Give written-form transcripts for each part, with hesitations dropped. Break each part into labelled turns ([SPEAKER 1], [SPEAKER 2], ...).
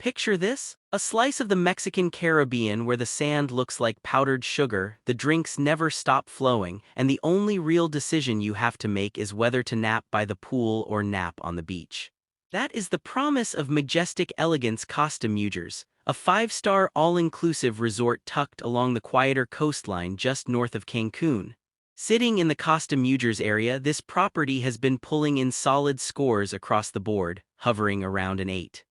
[SPEAKER 1] Picture this, a slice of the Mexican Caribbean where the sand looks like powdered sugar, the drinks never stop flowing, and the only real decision you have to make is whether to nap by the pool or nap on the beach. That is the promise of Majestic Elegance Costa Mujeres, a five-star all-inclusive resort tucked along the quieter coastline just north of Cancun. Sitting in the Costa Mujeres area, this property has been pulling in solid scores across the board, hovering around an 8.7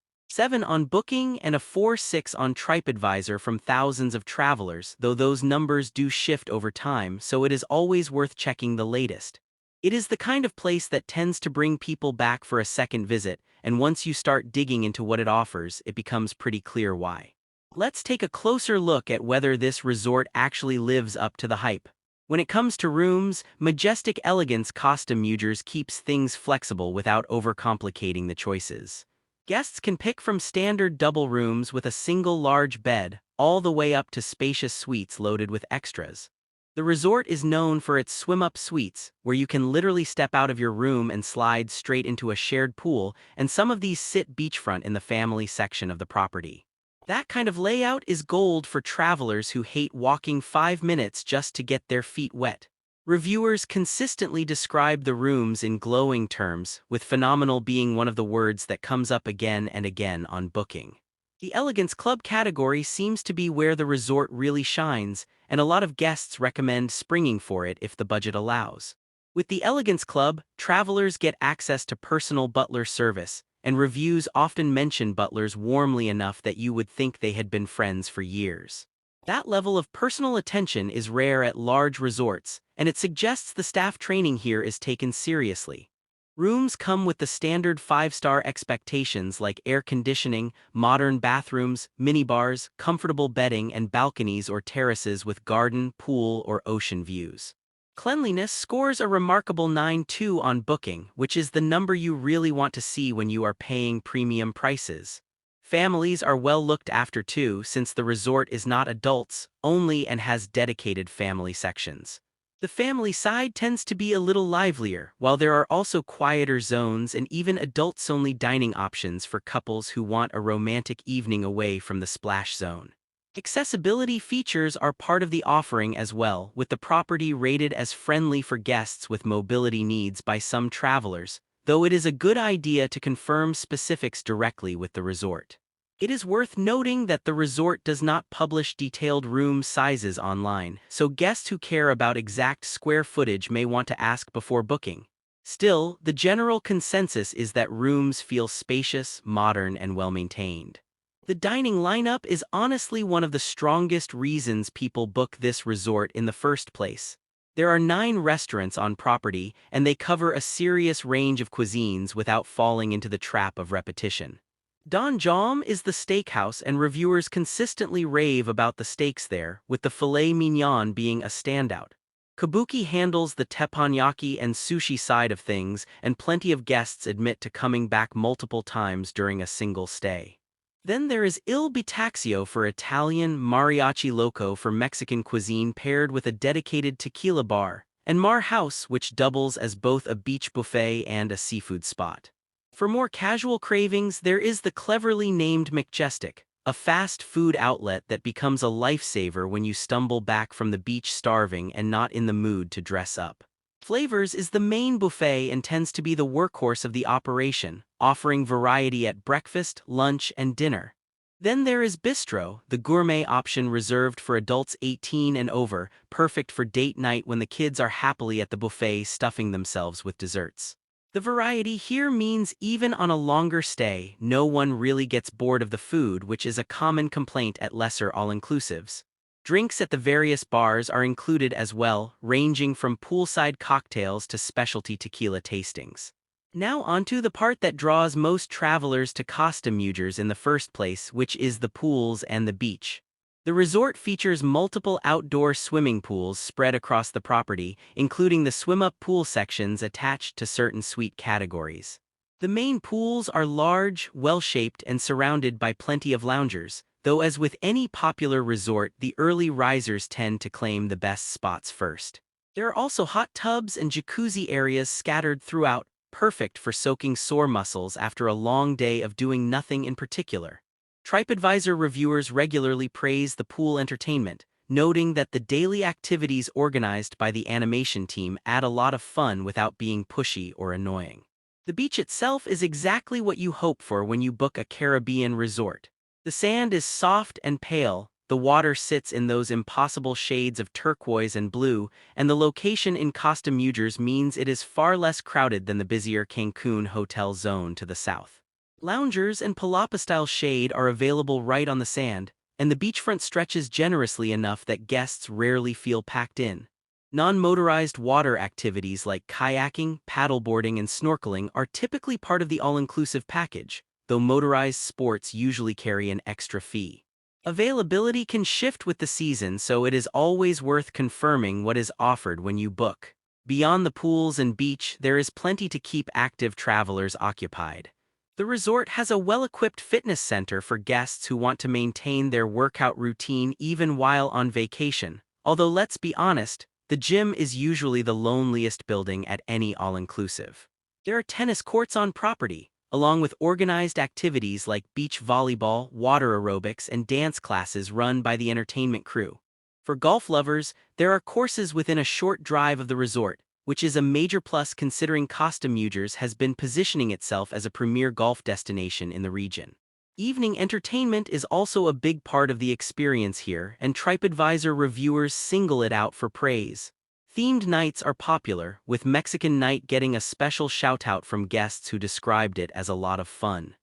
[SPEAKER 1] on Booking and a 4.6 on TripAdvisor from thousands of travelers, though those numbers do shift over time, so it is always worth checking the latest. It is the kind of place that tends to bring people back for a second visit, and once you start digging into what it offers, it becomes pretty clear why. Let's take a closer look at whether this resort actually lives up to the hype. When it comes to rooms, Majestic Elegance Costa Mujeres keeps things flexible without overcomplicating the choices. Guests can pick from standard double rooms with a single large bed, all the way up to spacious suites loaded with extras. The resort is known for its swim-up suites, where you can literally step out of your room and slide straight into a shared pool, and some of these sit beachfront in the family section of the property. That kind of layout is gold for travelers who hate walking 5 minutes just to get their feet wet. Reviewers consistently describe the rooms in glowing terms, with phenomenal being one of the words that comes up again and again on Booking. The Elegance Club category seems to be where the resort really shines, and a lot of guests recommend springing for it if the budget allows. With the Elegance Club, travelers get access to personal butler service, and reviews often mention butlers warmly enough that you would think they had been friends for years. That level of personal attention is rare at large resorts, and it suggests the staff training here is taken seriously. Rooms come with the standard 5-star expectations like air conditioning, modern bathrooms, minibars, comfortable bedding, and balconies or terraces with garden, pool, or ocean views. Cleanliness scores a remarkable 9.2 on Booking, which is the number you really want to see when you are paying premium prices. Families are well looked after too, since the resort is not adults only and has dedicated family sections. The family side tends to be a little livelier, while there are also quieter zones and even adults-only dining options for couples who want a romantic evening away from the splash zone. Accessibility features are part of the offering as well, with the property rated as friendly for guests with mobility needs by some travelers, though it is a good idea to confirm specifics directly with the resort. It is worth noting that the resort does not publish detailed room sizes online, so guests who care about exact square footage may want to ask before booking. Still, the general consensus is that rooms feel spacious, modern, and well-maintained. The dining lineup is honestly one of the strongest reasons people book this resort in the first place. There are 9 restaurants on property, and they cover a serious range of cuisines without falling into the trap of repetition. Don Jaume is the steakhouse, and reviewers consistently rave about the steaks there, with the filet mignon being a standout. Kabuki handles the teppanyaki and sushi side of things, and plenty of guests admit to coming back multiple times during a single stay. Then there is Il Bitaxio for Italian, Mariachi Loco for Mexican cuisine paired with a dedicated tequila bar, and Mar House, which doubles as both a beach buffet and a seafood spot. For more casual cravings, there is the cleverly named Majestic, a fast food outlet that becomes a lifesaver when you stumble back from the beach starving and not in the mood to dress up. Flavors is the main buffet and tends to be the workhorse of the operation, offering variety at breakfast, lunch, and dinner. Then there is Bistro, the gourmet option reserved for adults 18 and over, perfect for date night when the kids are happily at the buffet stuffing themselves with desserts. The variety here means even on a longer stay, no one really gets bored of the food, which is a common complaint at lesser all-inclusives. Drinks at the various bars are included as well, ranging from poolside cocktails to specialty tequila tastings. Now onto the part that draws most travelers to Costa Mujeres in the first place, which is the pools and the beach. The resort features multiple outdoor swimming pools spread across the property, including the swim-up pool sections attached to certain suite categories. The main pools are large, well-shaped, and surrounded by plenty of loungers, though as with any popular resort, the early risers tend to claim the best spots first. There are also hot tubs and jacuzzi areas scattered throughout, perfect for soaking sore muscles after a long day of doing nothing in particular. TripAdvisor reviewers regularly praise the pool entertainment, noting that the daily activities organized by the animation team add a lot of fun without being pushy or annoying. The beach itself is exactly what you hope for when you book a Caribbean resort. The sand is soft and pale, the water sits in those impossible shades of turquoise and blue, and the location in Costa Mujeres means it is far less crowded than the busier Cancun hotel zone to the south. Loungers and palapa-style shade are available right on the sand, and the beachfront stretches generously enough that guests rarely feel packed in. Non-motorized water activities like kayaking, paddleboarding, and snorkeling are typically part of the all-inclusive package, though motorized sports usually carry an extra fee. Availability can shift with the season, so it is always worth confirming what is offered when you book. Beyond the pools and beach, there is plenty to keep active travelers occupied. The resort has a well-equipped fitness center for guests who want to maintain their workout routine even while on vacation, although let's be honest, the gym is usually the loneliest building at any all-inclusive. There are tennis courts on property, along with organized activities like beach volleyball, water aerobics, and dance classes run by the entertainment crew. For golf lovers, there are courses within a short drive of the resort, which is a major plus considering Costa Mujeres has been positioning itself as a premier golf destination in the region. Evening entertainment is also a big part of the experience here, and TripAdvisor reviewers single it out for praise. Themed nights are popular, with Mexican Night getting a special shout-out from guests who described it as a lot of fun.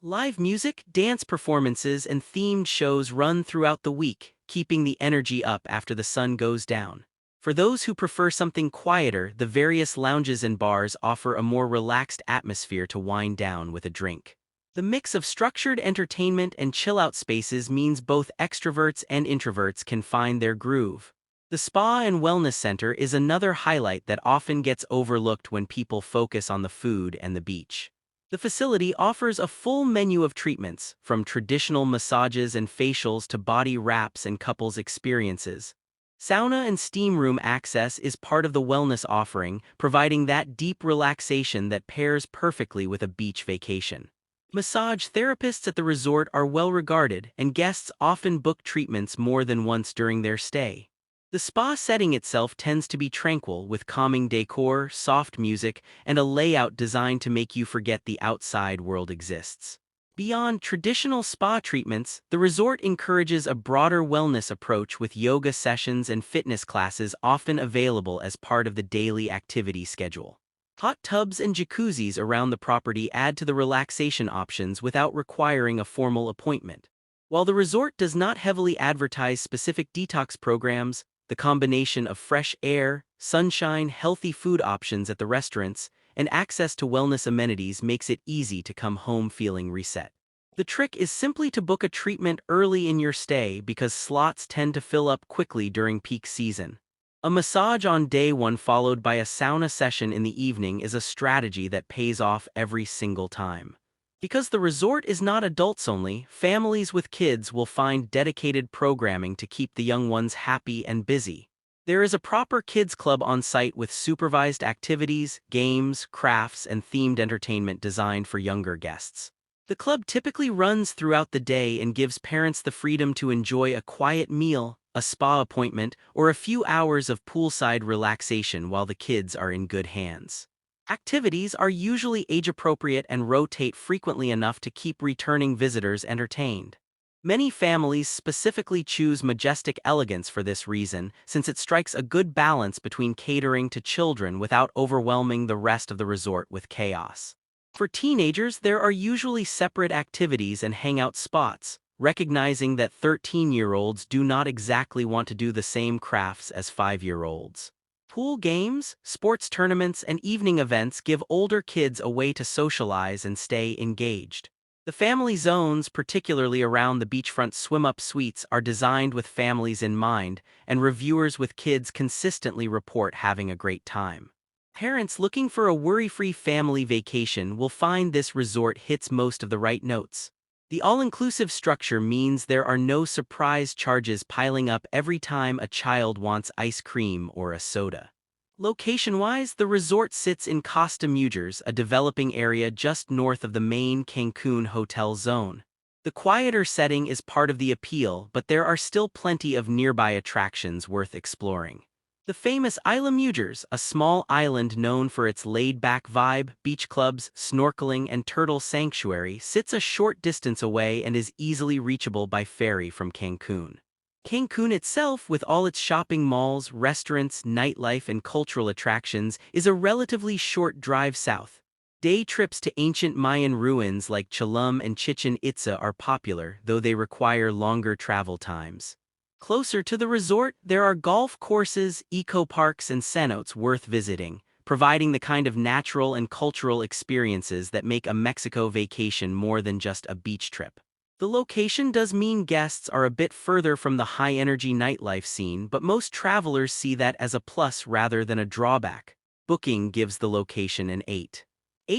[SPEAKER 1] Live music, dance performances, and themed shows run throughout the week, keeping the energy up after the sun goes down. For those who prefer something quieter, the various lounges and bars offer a more relaxed atmosphere to wind down with a drink. The mix of structured entertainment and chill-out spaces means both extroverts and introverts can find their groove. The Spa and Wellness Center is another highlight that often gets overlooked when people focus on the food and the beach. The facility offers a full menu of treatments, from traditional massages and facials to body wraps and couples experiences. Sauna and steam room access is part of the wellness offering, providing that deep relaxation that pairs perfectly with a beach vacation. Massage therapists at the resort are well regarded, and guests often book treatments more than once during their stay. The spa setting itself tends to be tranquil, with calming decor, soft music, and a layout designed to make you forget the outside world exists. Beyond traditional spa treatments, the resort encourages a broader wellness approach with yoga sessions and fitness classes often available as part of the daily activity schedule. Hot tubs and jacuzzis around the property add to the relaxation options without requiring a formal appointment. While the resort does not heavily advertise specific detox programs, the combination of fresh air, sunshine, healthy food options at the restaurants, and access to wellness amenities makes it easy to come home feeling reset. The trick is simply to book a treatment early in your stay because slots tend to fill up quickly during peak season. A massage on day one followed by a sauna session in the evening is a strategy that pays off every single time. Because the resort is not adults only, families with kids will find dedicated programming to keep the young ones happy and busy. There is a proper kids club on site with supervised activities, games, crafts, and themed entertainment designed for younger guests. The club typically runs throughout the day and gives parents the freedom to enjoy a quiet meal, a spa appointment, or a few hours of poolside relaxation while the kids are in good hands. Activities are usually age-appropriate and rotate frequently enough to keep returning visitors entertained. Many families specifically choose Majestic Elegance for this reason, since it strikes a good balance between catering to children without overwhelming the rest of the resort with chaos. For teenagers, there are usually separate activities and hangout spots, recognizing that 13-year-olds do not exactly want to do the same crafts as 5-year-olds. Pool games, sports tournaments, and evening events give older kids a way to socialize and stay engaged. The family zones, particularly around the beachfront swim-up suites, are designed with families in mind, and reviewers with kids consistently report having a great time. Parents looking for a worry-free family vacation will find this resort hits most of the right notes. The all-inclusive structure means there are no surprise charges piling up every time a child wants ice cream or a soda. Location-wise, the resort sits in Costa Mujeres, a developing area just north of the main Cancun hotel zone. The quieter setting is part of the appeal, but there are still plenty of nearby attractions worth exploring. The famous Isla Mujeres, a small island known for its laid-back vibe, beach clubs, snorkeling, and turtle sanctuary, sits a short distance away and is easily reachable by ferry from Cancun. Cancun itself, with all its shopping malls, restaurants, nightlife, and cultural attractions, is a relatively short drive south. Day trips to ancient Mayan ruins like Cholum and Chichen Itza are popular, though they require longer travel times. Closer to the resort, there are golf courses, eco-parks, and cenotes worth visiting, providing the kind of natural and cultural experiences that make a Mexico vacation more than just a beach trip. The location does mean guests are a bit further from the high-energy nightlife scene, but most travelers see that as a plus rather than a drawback. Booking gives the location an 8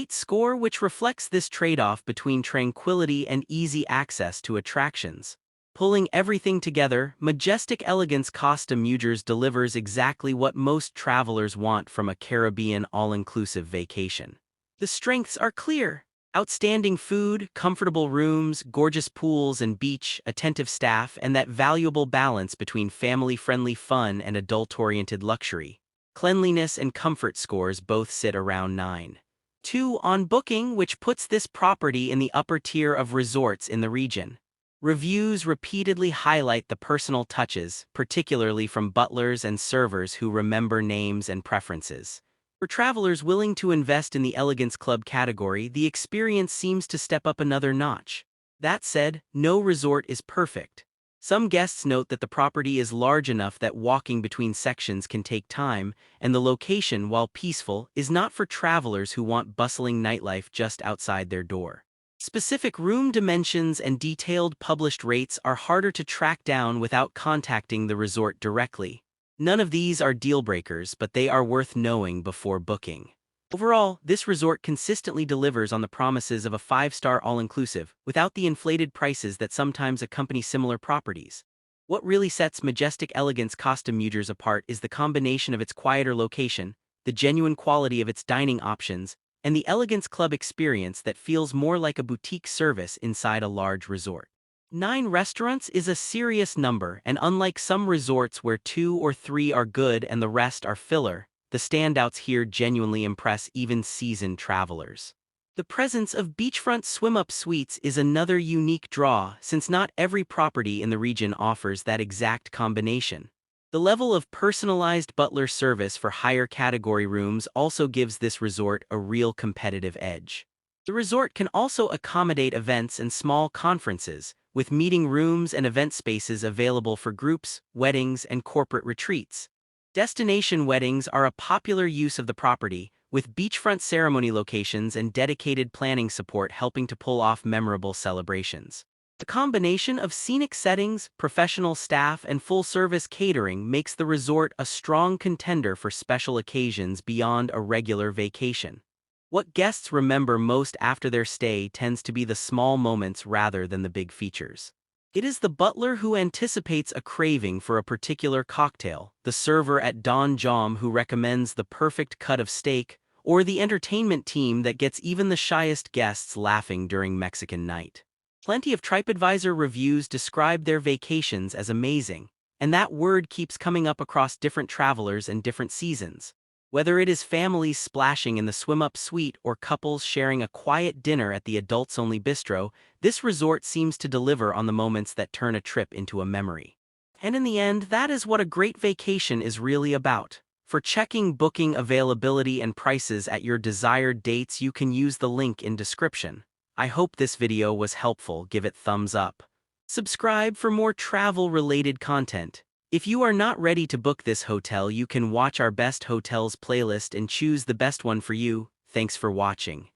[SPEAKER 1] score, which reflects this trade-off between tranquility and easy access to attractions. Pulling everything together, Majestic Elegance Costa Mujeres delivers exactly what most travelers want from a Caribbean all-inclusive vacation. The strengths are clear: outstanding food, comfortable rooms, gorgeous pools and beach, attentive staff, and that valuable balance between family-friendly fun and adult-oriented luxury. Cleanliness and comfort scores both sit around 9.2 on Booking, which puts this property in the upper tier of resorts in the region. Reviews repeatedly highlight the personal touches, particularly from butlers and servers who remember names and preferences. For travelers willing to invest in the Elegance Club category, the experience seems to step up another notch. That said, no resort is perfect. Some guests note that the property is large enough that walking between sections can take time, and the location, while peaceful, is not for travelers who want bustling nightlife just outside their door. Specific room dimensions and detailed published rates are harder to track down without contacting the resort directly. None of these are deal breakers, but they are worth knowing before booking. Overall, this resort consistently delivers on the promises of a 5-star all-inclusive, without the inflated prices that sometimes accompany similar properties. What really sets Majestic Elegance Costa Mujeres apart is the combination of its quieter location, the genuine quality of its dining options, and the Elegance Club experience that feels more like a boutique service inside a large resort. 9 restaurants is a serious number, and unlike some resorts where 2 or 3 are good and the rest are filler, the standouts here genuinely impress even seasoned travelers. The presence of beachfront swim-up suites is another unique draw, since not every property in the region offers that exact combination. The level of personalized butler service for higher category rooms also gives this resort a real competitive edge. The resort can also accommodate events and small conferences, with meeting rooms and event spaces available for groups, weddings, and corporate retreats. Destination weddings are a popular use of the property, with beachfront ceremony locations and dedicated planning support helping to pull off memorable celebrations. The combination of scenic settings, professional staff, and full-service catering makes the resort a strong contender for special occasions beyond a regular vacation. What guests remember most after their stay tends to be the small moments rather than the big features. It is the butler who anticipates a craving for a particular cocktail, the server at Don Jom who recommends the perfect cut of steak, or the entertainment team that gets even the shyest guests laughing during Mexican night. Plenty of TripAdvisor reviews describe their vacations as amazing, and that word keeps coming up across different travelers and different seasons. Whether it is families splashing in the swim-up suite or couples sharing a quiet dinner at the adults-only bistro, this resort seems to deliver on the moments that turn a trip into a memory. And in the end, that is what a great vacation is really about. For checking booking availability and prices at your desired dates, you can use the link in description. I hope this video was helpful. Give it thumbs up. Subscribe for more travel-related content. If you are not ready to book this hotel, you can watch our best hotels playlist and choose the best one for you. Thanks for watching.